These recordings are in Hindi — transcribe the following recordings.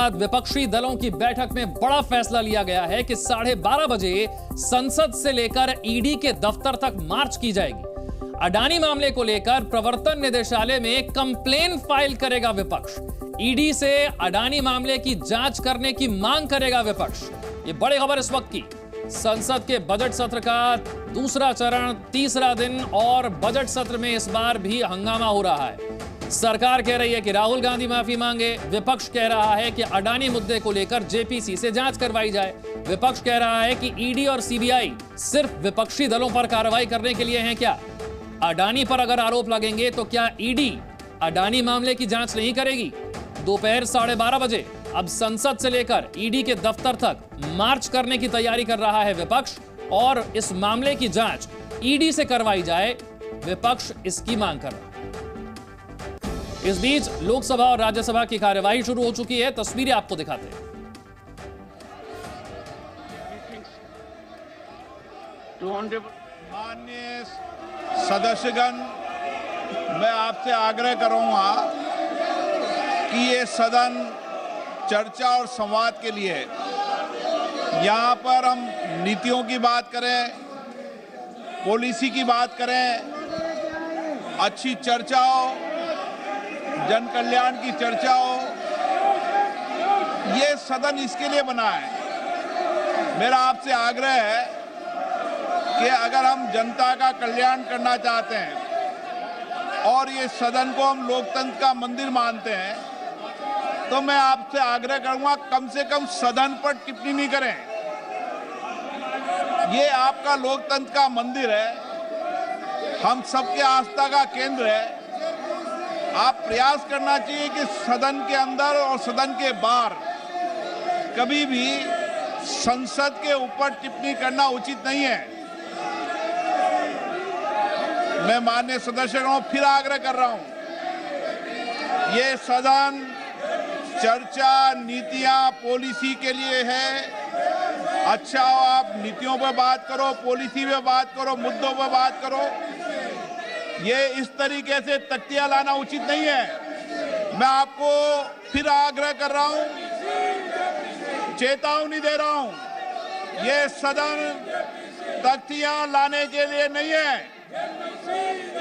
बाद विपक्षी दलों की बैठक में बड़ा फैसला लिया गया है कि 12:30 बजे संसद से लेकर ईडी के दफ्तर तक मार्च की जाएगी। अडानी मामले को लेकर प्रवर्तन निदेशालय में कंप्लेन फाइल करेगा विपक्ष। ईडी से अडानी मामले की जांच करने की मांग करेगा विपक्ष। ये बड़ी खबर इस वक्त की। संसद के बजट सत्र का दूसरा चरण तीसरा दिन और बजट सत्र में इस बार भी हंगामा हो रहा है। सरकार कह रही है कि राहुल गांधी माफी मांगे, विपक्ष कह रहा है कि अडानी मुद्दे को लेकर जेपीसी से जांच करवाई जाए। विपक्ष कह रहा है कि ईडी और सीबीआई सिर्फ विपक्षी दलों पर कार्रवाई करने के लिए हैं क्या? अडानी पर अगर आरोप लगेंगे तो क्या ईडी अडानी मामले की जांच नहीं करेगी? दोपहर 12:30 बजे अब संसद से लेकर ईडी के दफ्तर तक मार्च करने की तैयारी कर रहा है विपक्ष और इस मामले की जांच ईडी से करवाई जाए, विपक्ष इसकी मांग कर रहा है। इस बीच लोकसभा और राज्यसभा की कार्यवाही शुरू हो चुकी है। तस्वीरें आपको दिखाते हैं। माननीय सदस्यगण, मैं आपसे आग्रह करूंगा कि ये सदन चर्चा और संवाद के लिए है। यहाँ पर हम नीतियों की बात करें, पॉलिसी की बात करें, अच्छी चर्चा हो, जन कल्याण की चर्चा हो, ये सदन इसके लिए बना है। मेरा आपसे आग्रह है कि अगर हम जनता का कल्याण करना चाहते हैं और ये सदन को हम लोकतंत्र का मंदिर मानते हैं, तो मैं आपसे आग्रह करूंगा कम से कम सदन पर टिप्पणी नहीं करें। ये आपका लोकतंत्र का मंदिर है, हम सबके आस्था का केंद्र है। आप प्रयास करना चाहिए कि सदन के अंदर और सदन के बाहर कभी भी संसद के ऊपर टिप्पणी करना उचित नहीं है। मैं माननीय सदस्यों को फिर आग्रह कर रहा हूं, ये सदन चर्चा, नीतियां, पॉलिसी के लिए है। अच्छा हो आप नीतियों पर बात करो, पॉलिसी पे बात करो, मुद्दों पर बात करो। ये इस तरीके से तख्तियां लाना उचित नहीं है। मैं आपको फिर आग्रह कर रहा हूं, चेतावनी दे रहा हूं, ये सदन तख्तियां लाने के लिए नहीं है,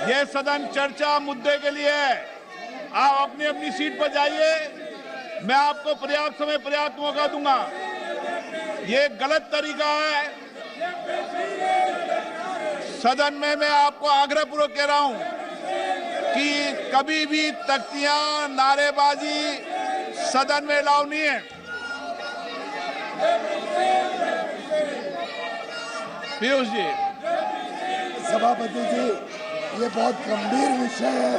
ये सदन चर्चा मुद्दे के लिए है। आप अपनी अपनी सीट पर जाइए, मैं आपको पर्याप्त समय पर्याप्त मौका दूंगा। ये गलत तरीका है। सदन में मैं आपको आग्रहपूर्वक कह रहा हूं कि कभी भी तख्तियां, नारेबाजी सदन में अलाउ नहीं है। पीयूष जी। सभापति जी, ये बहुत गंभीर विषय है,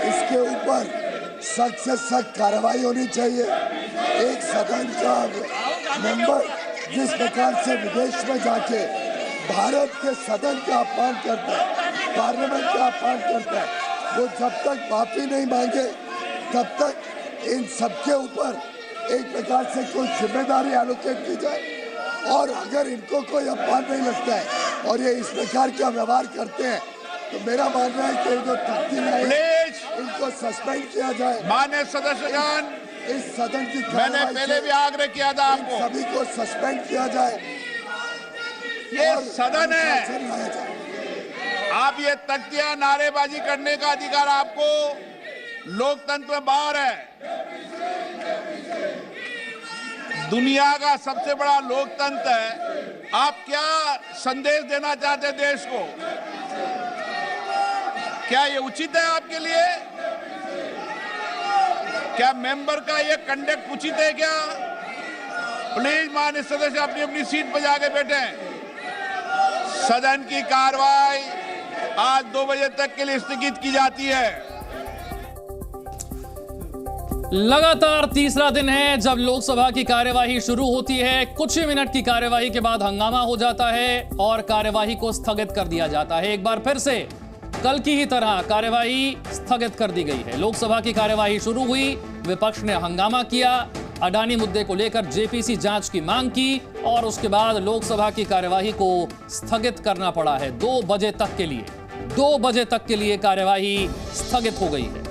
इसके ऊपर सख्त से सख्त कार्रवाई होनी चाहिए। एक सदन का मेंबर जिस प्रकार से विदेश में जाके भारत के सदन का अपमान करता है, पार्लियामेंट का अपमान करता है, वो जब तक माफी नहीं मांगे तब तक इन सबके ऊपर एक प्रकार से कोई जिम्मेदारी एलोकेट की जाए। और अगर इनको कोई अपमान नहीं लगता है और ये इस प्रकार का व्यवहार करते हैं, तो मेरा मानना है कि जो तख्ती है इनको सस्पेंड किया जाए। माननीय सदस्यगण, इस सदन की मैंने पहले भी आग्रह किया था आपको, सभी को सस्पेंड किया जाए। ये सदन है, आप ये तख्तियां, नारेबाजी करने का अधिकार आपको लोकतंत्र में बाहर है। दुनिया का सबसे बड़ा लोकतंत्र है। आप क्या संदेश देना चाहते हैं देश को? क्या ये उचित है आपके लिए? क्या मेंबर का ये कंडक्ट उचित है क्या? प्लीज माननीय सदस्य अपनी अपनी सीट पर जाके बैठे। सदन की कार्रवाई आज 2 बजे तक के लिए स्थगित की जाती है। लगातार तीसरा दिन है जब लोकसभा की कार्यवाही शुरू होती है। कुछ ही मिनट की कार्यवाही के बाद हंगामा हो जाता है और कार्यवाही को स्थगित कर दिया जाता है। एक बार फिर से कल की ही तरह कार्यवाही स्थगित कर दी गई है। लोकसभा की कार्यवाही शुरू हुई, विपक्ष ने हंगामा किया, अडानी मुद्दे को लेकर जेपीसी जांच की मांग की और उसके बाद लोकसभा की कार्यवाही को स्थगित करना पड़ा है 2 बजे तक के लिए। 2 बजे तक के लिए कार्यवाही स्थगित हो गई है।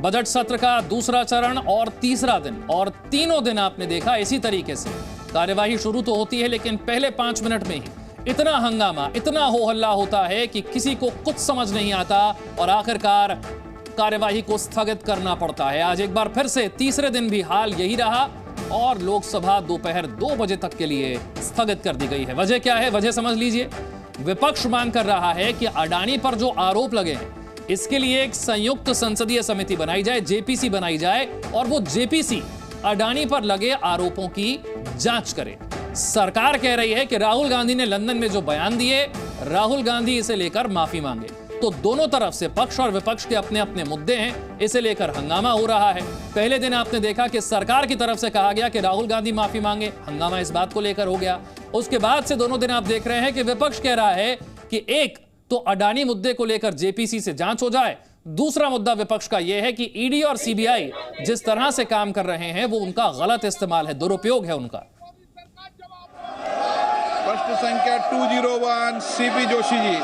बजट सत्र का दूसरा चरण और तीसरा दिन, और तीनों दिन आपने देखा इसी तरीके से कार्यवाही शुरू तो होती है, लेकिन पहले 5 मिनट में ही इतना हंगामा, इतना हो हल्ला होता है कि किसी को कुछ समझ नहीं आता और आखिरकार कार्यवाही को स्थगित करना पड़ता है। आज एक बार फिर से तीसरे दिन भी हाल यही रहा और लोकसभा दोपहर 2 बजे तक के लिए स्थगित कर दी गई है। वजह क्या है? वजह समझ लीजिए। विपक्ष मांग कर रहा है कि अडानी पर जो आरोप लगे हैं इसके लिए एक संयुक्त संसदीय समिति बनाई जाए, जेपीसी बनाई जाए, और वो जेपीसी अडानी पर लगे आरोपों की जांच करे। सरकार कह रही है कि राहुल गांधी ने लंदन में जो बयान दिए, राहुल गांधी इसे लेकर माफी मांगे। तो दोनों तरफ से पक्ष और विपक्ष के अपने अपने मुद्दे हैं, इसे लेकर हंगामा हो रहा है। पहले दिन आपने देखा कि सरकार की तरफ से कहा गया कि राहुल गांधी माफी मांगे, हंगामा इस बात को लेकर हो गया। उसके बाद से दोनों दिन आप देख रहे हैं कि विपक्ष कह रहा है कि एक तो अडानी मुद्दे को लेकर जेपीसी से जांच हो जाए, दूसरा मुद्दा विपक्ष का यह है कि ईडी और सीबीआई जिस तरह से काम कर रहे हैं वो उनका गलत इस्तेमाल है, दुरुपयोग है उनका। प्रश्न संख्या 201 CP Joshi ji.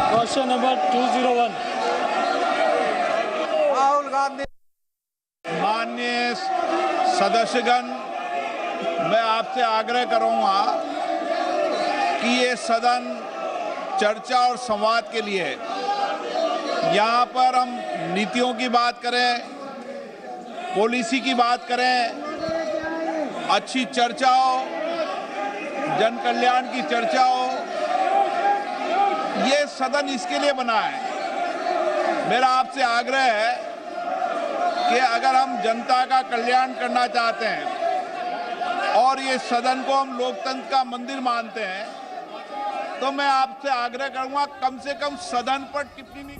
Question number 201। Rahul Gandhi. माननीय सदस्यगण, मैं आपसे आग्रह करूंगा कि ये सदन चर्चा और संवाद के लिए है। यहाँ पर हम नीतियों की बात करें, पॉलिसी की बात करें, अच्छी चर्चा हो, जन कल्याण की चर्चा हो, ये सदन इसके लिए बना है। मेरा आपसे आग्रह है कि अगर हम जनता का कल्याण करना चाहते हैं और ये सदन को हम लोकतंत्र का मंदिर मानते हैं, तो मैं आपसे आग्रह करूंगा कम से कम सदन पर टिप्पणी नहीं।